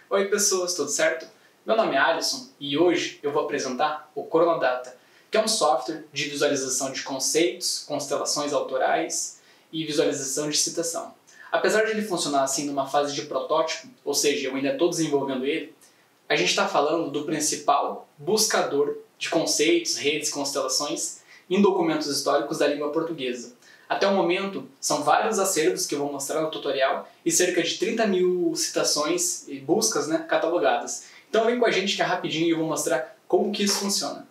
Oi pessoas, tudo certo? Meu nome é Alisson e hoje eu vou apresentar o Cronodata, que é um software de visualização de conceitos, constelações autorais e visualização de citação. Apesar de ele funcionar assim numa fase de protótipo, ou seja, eu ainda estou desenvolvendo ele, a gente está falando do principal buscador de conceitos, redes, constelações em documentos históricos da língua portuguesa. Até o momento, são vários acervos que eu vou mostrar no tutorial e cerca de 30 mil citações e buscas, catalogadas. Então vem com a gente que é rapidinho e eu vou mostrar como que isso funciona.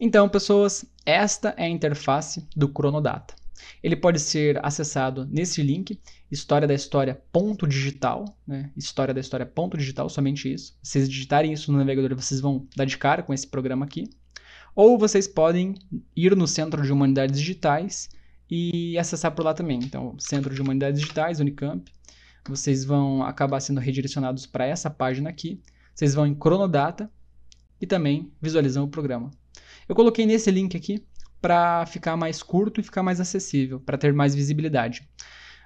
Então, pessoas, esta é a interface do Cronodata. Ele pode ser acessado nesse link, historiadahistoria.digital, historiadahistoria.digital, somente isso. Se vocês digitarem isso no navegador, vocês vão dar de cara com esse programa aqui. Ou vocês podem ir no Centro de Humanidades Digitais e acessar por lá também. Então, Centro de Humanidades Digitais, Unicamp, vocês vão acabar sendo redirecionados para essa página aqui. Vocês vão em Cronodata e também visualizam o programa. Eu coloquei nesse link aqui para ficar mais curto e ficar mais acessível, para ter mais visibilidade.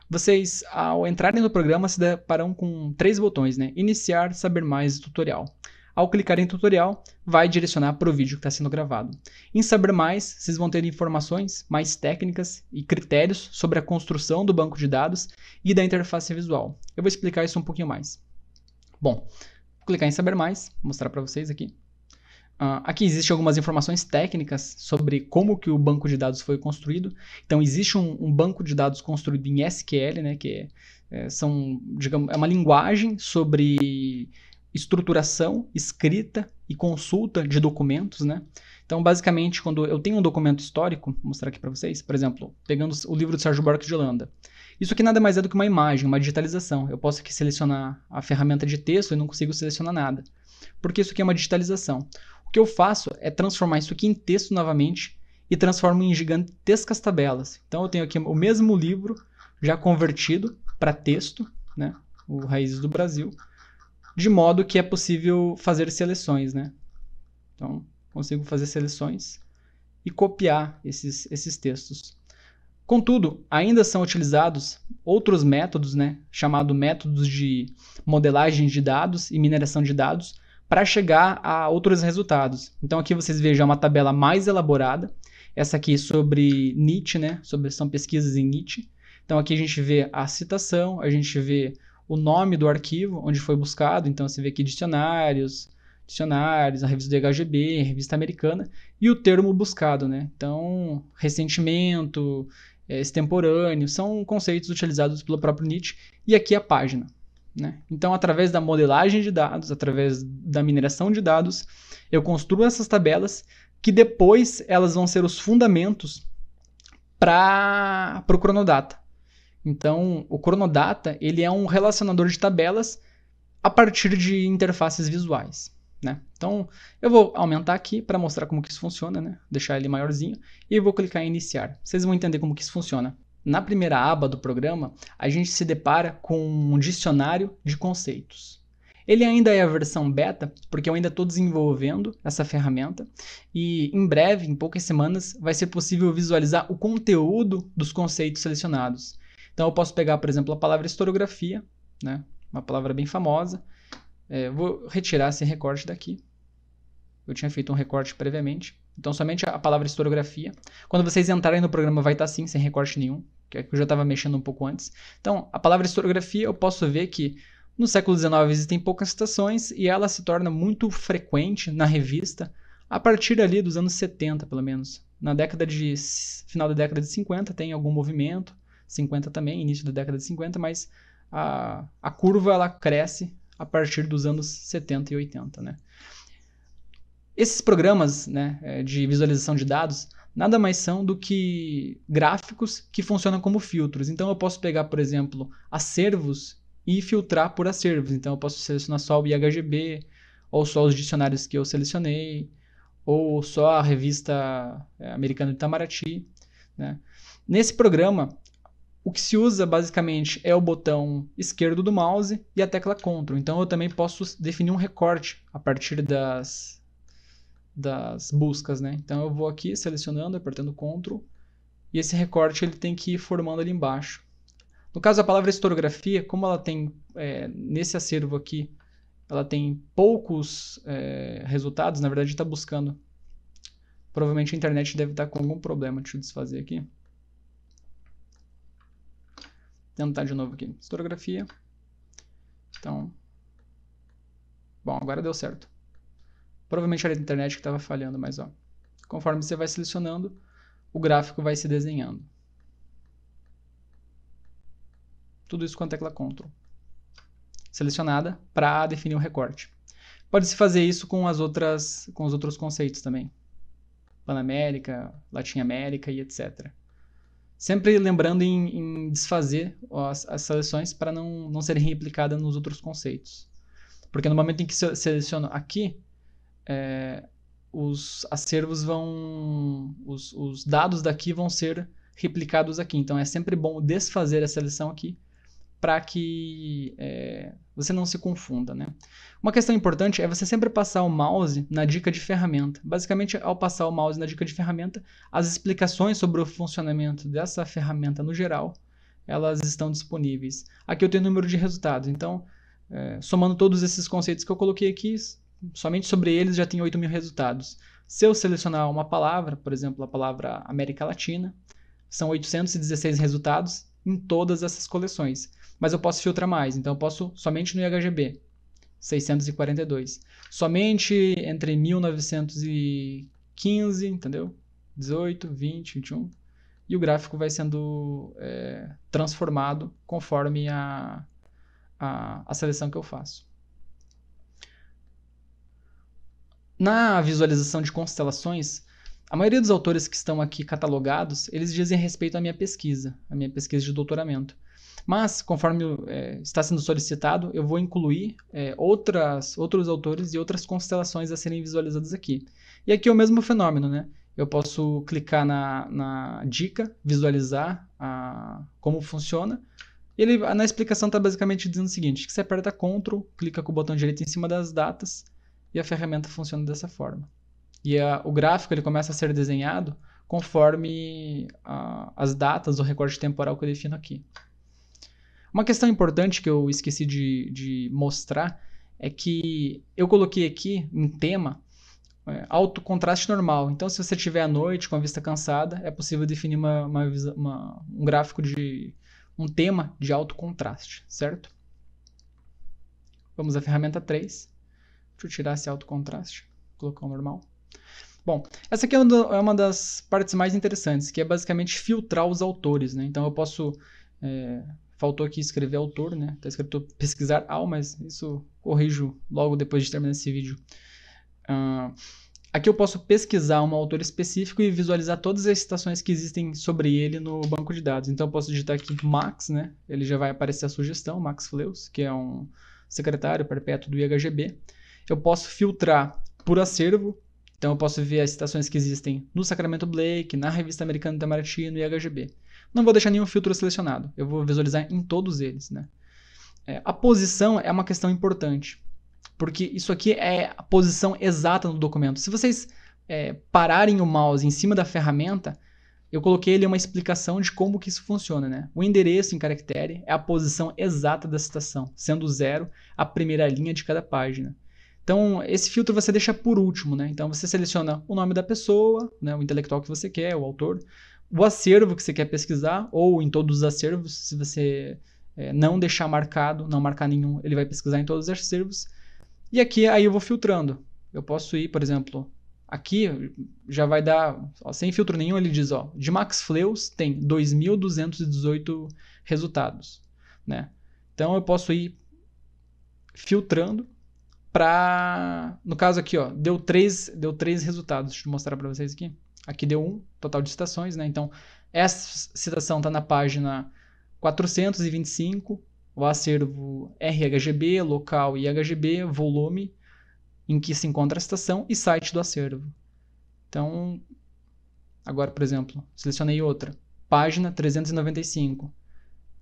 Vocês, ao entrarem no programa, se deparam com 3 botões, Iniciar, Saber Mais e Tutorial. Ao clicar em tutorial, vai direcionar para o vídeo que está sendo gravado. Em Saber Mais, vocês vão ter informações mais técnicas e critérios sobre a construção do banco de dados e da interface visual. Eu vou explicar isso um pouquinho mais. Bom, vou clicar em Saber Mais, vou mostrar para vocês aqui. Aqui existem algumas informações técnicas sobre como que o banco de dados foi construído. Então, existe um banco de dados construído em SQL, que é uma linguagem sobre estruturação, escrita e consulta de documentos, Então, basicamente, quando eu tenho um documento histórico, vou mostrar aqui para vocês, por exemplo, pegando o livro de Sérgio Buarque de Holanda. Isso aqui nada mais é do que uma imagem, uma digitalização. Eu posso aqui selecionar a ferramenta de texto e não consigo selecionar nada, porque isso aqui é uma digitalização. O que eu faço é transformar isso aqui em texto novamente e transformo em gigantescas tabelas. Então, eu tenho aqui o mesmo livro já convertido para texto, o Raízes do Brasil, de modo que é possível fazer seleções, Então, consigo fazer seleções e copiar esses textos. Contudo, ainda são utilizados outros métodos, chamados métodos de modelagem de dados e mineração de dados, para chegar a outros resultados. Então, aqui vocês vejam uma tabela mais elaborada, essa aqui sobre Nietzsche, são pesquisas em Nietzsche. Então, aqui a gente vê a citação, a gente vê o nome do arquivo onde foi buscado, então você vê aqui dicionários, a revista do IHGB, a revista americana, e o termo buscado, Então, ressentimento, extemporâneo, são conceitos utilizados pelo próprio Nietzsche, e aqui a página. Então, através da modelagem de dados, através da mineração de dados, eu construo essas tabelas, que depois elas vão ser os fundamentos para o Cronodata. Então, o Cronodata ele é um relacionador de tabelas a partir de interfaces visuais. Então, eu vou aumentar aqui para mostrar como que isso funciona, deixar ele maiorzinho, e eu vou clicar em iniciar. Vocês vão entender como que isso funciona. Na primeira aba do programa, a gente se depara com um dicionário de conceitos. Ele ainda é a versão beta, porque eu ainda estou desenvolvendo essa ferramenta, e em breve, em poucas semanas, vai ser possível visualizar o conteúdo dos conceitos selecionados. Então, eu posso pegar, por exemplo, a palavra historiografia, uma palavra bem famosa. Vou retirar esse recorte daqui. Eu tinha feito um recorte previamente. Então, somente a palavra historiografia. Quando vocês entrarem no programa, vai estar assim, sem recorte nenhum, que eu já estava mexendo um pouco antes. Então, a palavra historiografia, eu posso ver que no século XIX existem poucas citações e ela se torna muito frequente na revista a partir ali dos anos 70, pelo menos. Final da década de 50 tem algum movimento, 50 também, início da década de 50, mas a curva ela cresce a partir dos anos 70 e 80, Esses programas de visualização de dados nada mais são do que gráficos que funcionam como filtros. Então, eu posso pegar, por exemplo, acervos e filtrar por acervos. Então, eu posso selecionar só o IHGB, ou só os dicionários que eu selecionei, ou só a revista americana de Itamaraty. Nesse programa, o que se usa basicamente é o botão esquerdo do mouse e a tecla Ctrl. Então, eu também posso definir um recorte a partir das buscas, Então, eu vou aqui selecionando, apertando Ctrl, e esse recorte ele tem que ir formando ali embaixo. No caso, a palavra historiografia, como ela tem nesse acervo aqui ela tem poucos resultados, na verdade está buscando. Provavelmente a internet deve estar com algum problema. Deixa eu desfazer aqui. Tentar de novo aqui. Historiografia. Então. Bom, agora deu certo. Provavelmente era a internet que estava falhando, mas ó. Conforme você vai selecionando, o gráfico vai se desenhando. Tudo isso com a tecla Ctrl. Selecionada para definir o recorte. Pode-se fazer isso com os outros conceitos também. Panamérica, Latinoamérica e etc. Sempre lembrando em desfazer as seleções para não serem replicadas nos outros conceitos. Porque no momento em que seleciono aqui, os acervos os dados daqui vão ser replicados aqui. Então é sempre bom desfazer a seleção aqui para que você não se confunda, né? Uma questão importante é você sempre passar o mouse na dica de ferramenta. Basicamente, ao passar o mouse na dica de ferramenta, as explicações sobre o funcionamento dessa ferramenta no geral, elas estão disponíveis. Aqui eu tenho o número de resultados, então, somando todos esses conceitos que eu coloquei aqui, somente sobre eles já tem 8.000 resultados. Se eu selecionar uma palavra, por exemplo, a palavra América Latina, são 816 resultados em todas essas coleções. Mas eu posso filtrar mais, então eu posso somente no IHGB, 642. Somente entre 1915, entendeu? 18, 20, 21. E o gráfico vai sendo transformado conforme a seleção que eu faço. Na visualização de constelações, a maioria dos autores que estão aqui catalogados, eles dizem respeito à minha pesquisa de doutoramento. Mas, conforme está sendo solicitado, eu vou incluir outros autores e outras constelações a serem visualizadas aqui. E aqui é o mesmo fenômeno, né? Eu posso clicar na dica, visualizar como funciona. Na explicação está basicamente dizendo o seguinte, que você aperta Ctrl, clica com o botão direito em cima das datas e a ferramenta funciona dessa forma. E o gráfico ele começa a ser desenhado conforme as datas do recorte temporal que eu defino aqui. Uma questão importante que eu esqueci de mostrar é que eu coloquei aqui um tema alto contraste normal. Então, se você estiver à noite com a vista cansada, é possível definir um gráfico um tema de alto contraste, certo? Vamos à ferramenta 3. Deixa eu tirar esse alto contraste, colocar o normal. Bom, essa aqui é uma das partes mais interessantes, que é basicamente filtrar os autores, né? Então eu posso... faltou aqui escrever autor, né? Está escrito pesquisar ao, mas isso corrijo logo depois de terminar esse vídeo. Aqui eu posso pesquisar um autor específico e visualizar todas as citações que existem sobre ele no banco de dados. Então eu posso digitar aqui Max, né? Ele já vai aparecer a sugestão, Max Fleus, que é um secretário perpétuo do IHGB. Eu posso filtrar por acervo. Então eu posso ver as citações que existem no Sacramento Blake, na Revista Americana de Itamaraty e no IHGB. Não vou deixar nenhum filtro selecionado, eu vou visualizar em todos eles, né? A posição é uma questão importante, porque isso aqui é a posição exata no documento. Se vocês pararem o mouse em cima da ferramenta, eu coloquei ali uma explicação de como que isso funciona, né? O endereço em caractere é a posição exata da citação, sendo 0 a primeira linha de cada página. Então, esse filtro você deixa por último, né? Então, você seleciona o nome da pessoa, né? O intelectual que você quer, o autor, o acervo que você quer pesquisar, ou em todos os acervos, se você não deixar marcado, não marcar nenhum, ele vai pesquisar em todos os acervos. E aqui, aí eu vou filtrando. Eu posso ir, por exemplo, aqui já vai dar, sem filtro nenhum, ele diz, de Max Fleus tem 2.218 resultados, né? Então, eu posso ir filtrando para, no caso aqui, deu três resultados. Deixa eu mostrar para vocês aqui. Aqui deu 1, total de citações, né? Então, essa citação está na página 425, o acervo RHGB, local IHGB, volume em que se encontra a citação e site do acervo. Então, agora, por exemplo, selecionei outra, página 395.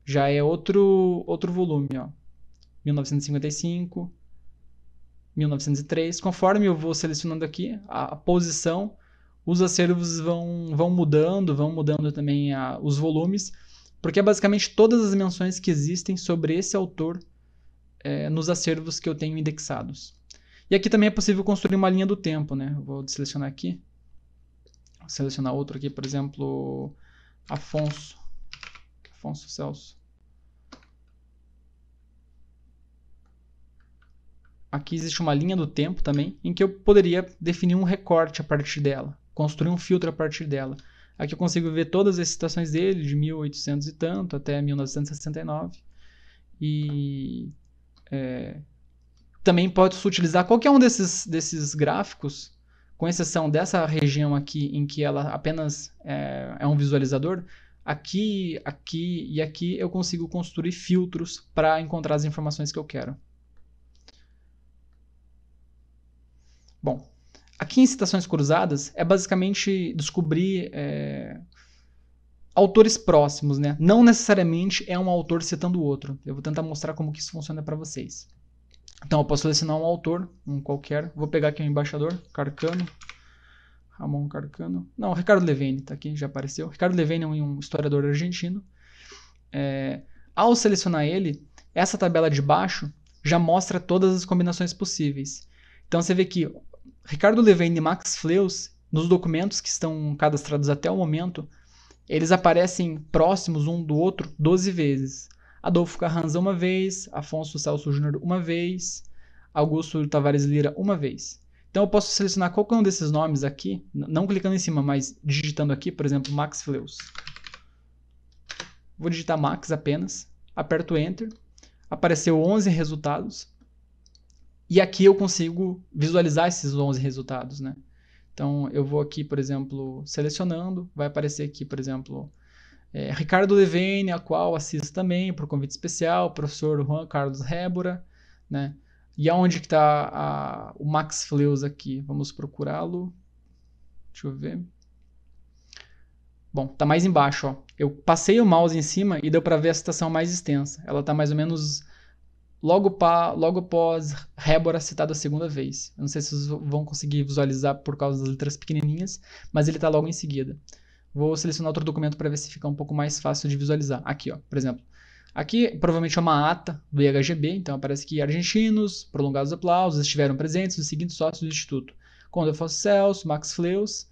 Já é outro volume, 1955, 1903. Conforme eu vou selecionando aqui a posição, os acervos vão mudando também os volumes, porque é basicamente todas as menções que existem sobre esse autor nos acervos que eu tenho indexados. E aqui também é possível construir uma linha do tempo, né? Eu vou selecionar aqui. Vou selecionar outro aqui, por exemplo, Afonso Celso. Aqui existe uma linha do tempo também, em que eu poderia definir um recorte a partir dela, construir um filtro a partir dela. Aqui eu consigo ver todas as citações dele, de 1800 e tanto até 1969. E também pode-se utilizar qualquer um desses gráficos, com exceção dessa região aqui, em que ela apenas é um visualizador. Aqui e aqui eu consigo construir filtros para encontrar as informações que eu quero. Bom, aqui em citações cruzadas é basicamente descobrir autores próximos, né? Não necessariamente é um autor citando o outro. Eu vou tentar mostrar como que isso funciona para vocês. Então eu posso selecionar um autor, um qualquer. Vou pegar aqui o embaixador, Carcano. Ramon Carcano. Não, Ricardo Levene, tá aqui, já apareceu. Ricardo Levene é um historiador argentino. Ao selecionar ele, essa tabela de baixo já mostra todas as combinações possíveis. Então você vê que Ricardo Levene e Max Fleus, nos documentos que estão cadastrados até o momento, eles aparecem próximos um do outro 12 vezes. Adolfo Carranza uma vez, Afonso Celso Júnior uma vez, Augusto Tavares Lira uma vez. Então eu posso selecionar qualquer um desses nomes aqui, não clicando em cima, mas digitando aqui, por exemplo, Max Fleus. Vou digitar Max apenas, aperto Enter, apareceu 11 resultados, e aqui eu consigo visualizar esses 11 resultados, né? Então eu vou aqui, por exemplo, selecionando, vai aparecer aqui, por exemplo, Ricardo Levene, a qual assisto também por convite especial, professor Juan Carlos Rébora, né? E aonde que está o Max Fleus aqui? Vamos procurá-lo. Deixa eu ver. Bom, tá mais embaixo, ó. Eu passei o mouse em cima e deu para ver a citação mais extensa. Ela tá mais ou menos logo após Rébora citado a segunda vez. Eu não sei se vocês vão conseguir visualizar por causa das letras pequenininhas, mas ele tá logo em seguida. Vou selecionar outro documento para ver se fica um pouco mais fácil de visualizar. Aqui, ó, por exemplo. Aqui provavelmente é uma ata do IHGB, então aparece que argentinos, prolongados aplausos, estiveram presentes os seguintes sócios do Instituto. Conde Afonso Celso, Max Fleus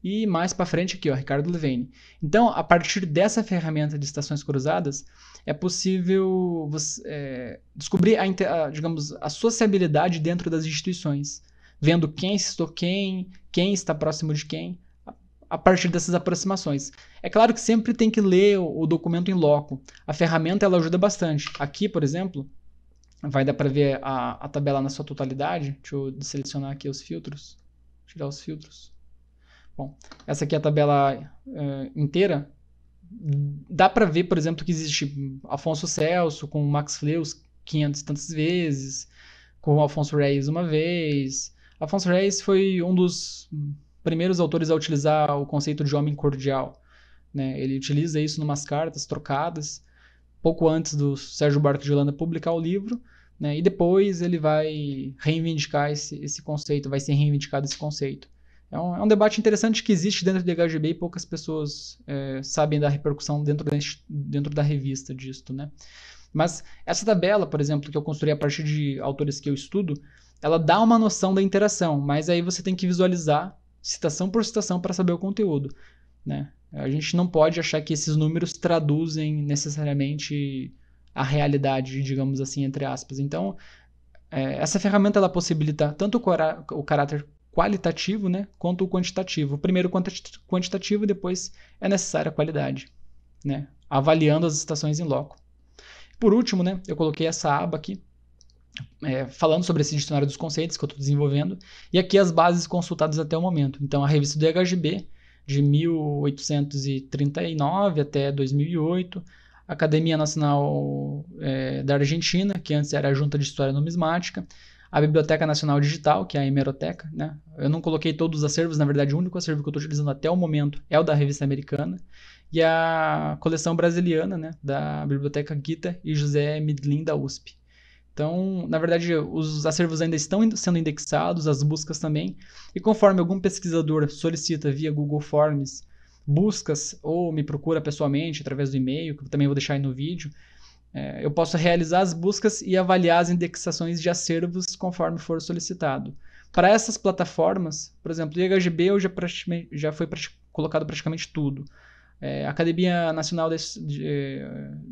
e mais para frente aqui, ó, Ricardo Levene. Então, a partir dessa ferramenta de citações cruzadas, é possível descobrir digamos, a sociabilidade dentro das instituições, vendo quem citou quem está próximo de quem, a partir dessas aproximações. É claro que sempre tem que ler o documento em loco. A ferramenta ela ajuda bastante. Aqui, por exemplo, vai dar para ver a tabela na sua totalidade. Deixa eu selecionar aqui os filtros. Tirar os filtros. Bom, essa aqui é a tabela inteira. Dá para ver, por exemplo, que existe Afonso Celso com Max Fleus 500 e tantas vezes, com Alfonso Reyes uma vez. Alfonso Reyes foi um dos primeiros autores a utilizar o conceito de homem cordial, né? Ele utiliza isso em umas cartas trocadas, pouco antes do Sérgio Buarque de Holanda publicar o livro, né? E depois ele vai reivindicar esse conceito, vai ser reivindicado esse conceito. É um debate interessante que existe dentro do IHGB e poucas pessoas sabem da repercussão dentro da revista disto, né? Mas essa tabela, por exemplo, que eu construí a partir de autores que eu estudo, ela dá uma noção da interação, mas aí você tem que visualizar citação por citação para saber o conteúdo, né? A gente não pode achar que esses números traduzem necessariamente a realidade, digamos assim, entre aspas. Então, essa ferramenta ela possibilita tanto o caráter qualitativo, né, quanto o quantitativo. Primeiro quantitativo, depois é necessária a qualidade, né, avaliando as citações em loco. Por último, né, eu coloquei essa aba aqui, falando sobre esse dicionário dos conceitos que eu estou desenvolvendo, e aqui as bases consultadas até o momento. Então, a revista do IHGB, de 1839 até 2008, a Academia Nacional da Argentina, que antes era a Junta de História Numismática, a Biblioteca Nacional Digital, que é a Hemeroteca, né? Eu não coloquei todos os acervos, na verdade o único acervo que eu estou utilizando até o momento é o da Revista Americana, e a coleção brasiliana, né, da Biblioteca Gita e José Midlin da USP. Então, na verdade, os acervos ainda estão sendo indexados, as buscas também, e conforme algum pesquisador solicita via Google Forms buscas ou me procura pessoalmente através do e-mail, que eu também vou deixar aí no vídeo, Eu posso realizar as buscas e avaliar as indexações de acervos conforme for solicitado. Para essas plataformas, por exemplo, o IHGB já foi colocado praticamente tudo. A Academia Nacional de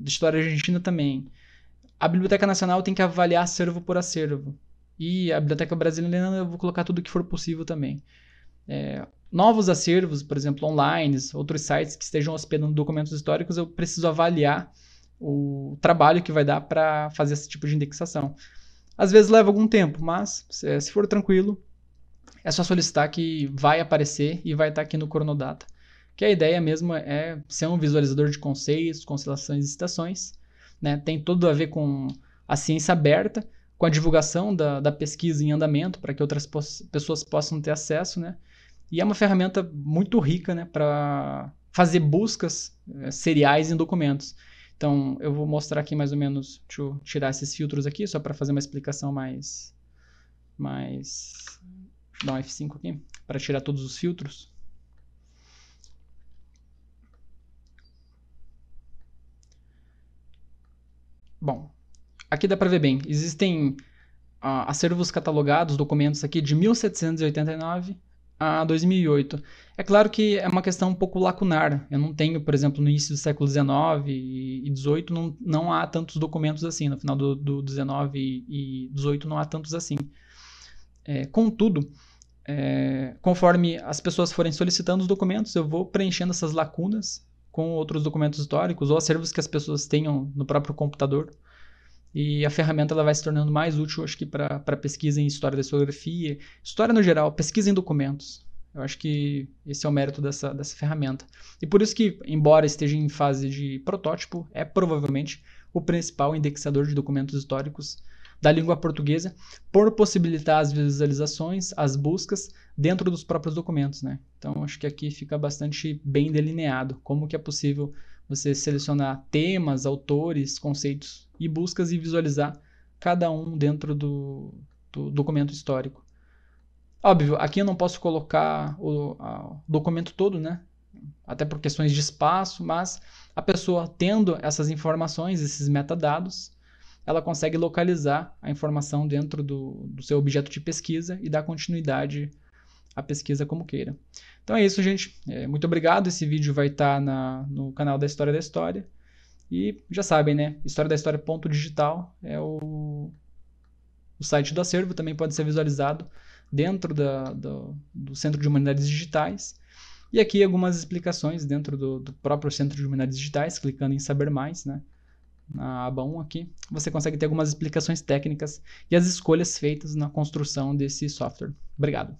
História Argentina também. A Biblioteca Nacional tem que avaliar acervo por acervo. E a Biblioteca Brasileira eu vou colocar tudo que for possível também. Novos acervos, por exemplo, online, outros sites que estejam hospedando documentos históricos, eu preciso avaliar o trabalho que vai dar para fazer esse tipo de indexação. Às vezes leva algum tempo, mas se for tranquilo, é só solicitar que vai aparecer e vai estar aqui no Coronodata. Que a ideia mesmo é ser um visualizador de conceitos, constelações e citações. Né? Tem tudo a ver com a ciência aberta, com a divulgação da pesquisa em andamento, para que outras pessoas possam ter acesso. Né? E é uma ferramenta muito rica, né, para fazer buscas seriais em documentos. Então, eu vou mostrar aqui mais ou menos, deixa eu tirar esses filtros aqui, só para fazer uma explicação mais... Deixa eu dar um F5 aqui, para tirar todos os filtros. Bom, aqui dá para ver bem, existem acervos catalogados, documentos aqui de 1789 a 2008. É claro que é uma questão um pouco lacunar. Eu não tenho, por exemplo, no início do século XIX e XVIII não há tantos documentos assim. No final do XIX e XVIII não há tantos assim. Contudo, conforme as pessoas forem solicitando os documentos, eu vou preenchendo essas lacunas com outros documentos históricos ou acervos que as pessoas tenham no próprio computador. E a ferramenta ela vai se tornando mais útil, acho que, para pesquisa em história da historiografia, história no geral, pesquisa em documentos. Eu acho que esse é o mérito dessa ferramenta. E por isso que, embora esteja em fase de protótipo, é provavelmente o principal indexador de documentos históricos da língua portuguesa, por possibilitar as visualizações, as buscas dentro dos próprios documentos. Né? Então, acho que aqui fica bastante bem delineado como que é possível você selecionar temas, autores, conceitos e buscas e visualizar cada um dentro do documento histórico. Óbvio, aqui eu não posso colocar o documento todo, né? Até por questões de espaço, mas a pessoa tendo essas informações, esses metadados, ela consegue localizar a informação dentro do seu objeto de pesquisa e dar continuidade à pesquisa como queira. Então é isso, gente. Muito obrigado. Esse vídeo vai estar no canal da História da História. E já sabem, né? historiadahistoria.digital é o site do acervo. Também pode ser visualizado dentro do Centro de Humanidades Digitais. E aqui algumas explicações dentro do próprio Centro de Humanidades Digitais, clicando em Saber Mais, né? Na aba 1 aqui, você consegue ter algumas explicações técnicas e as escolhas feitas na construção desse software. Obrigado.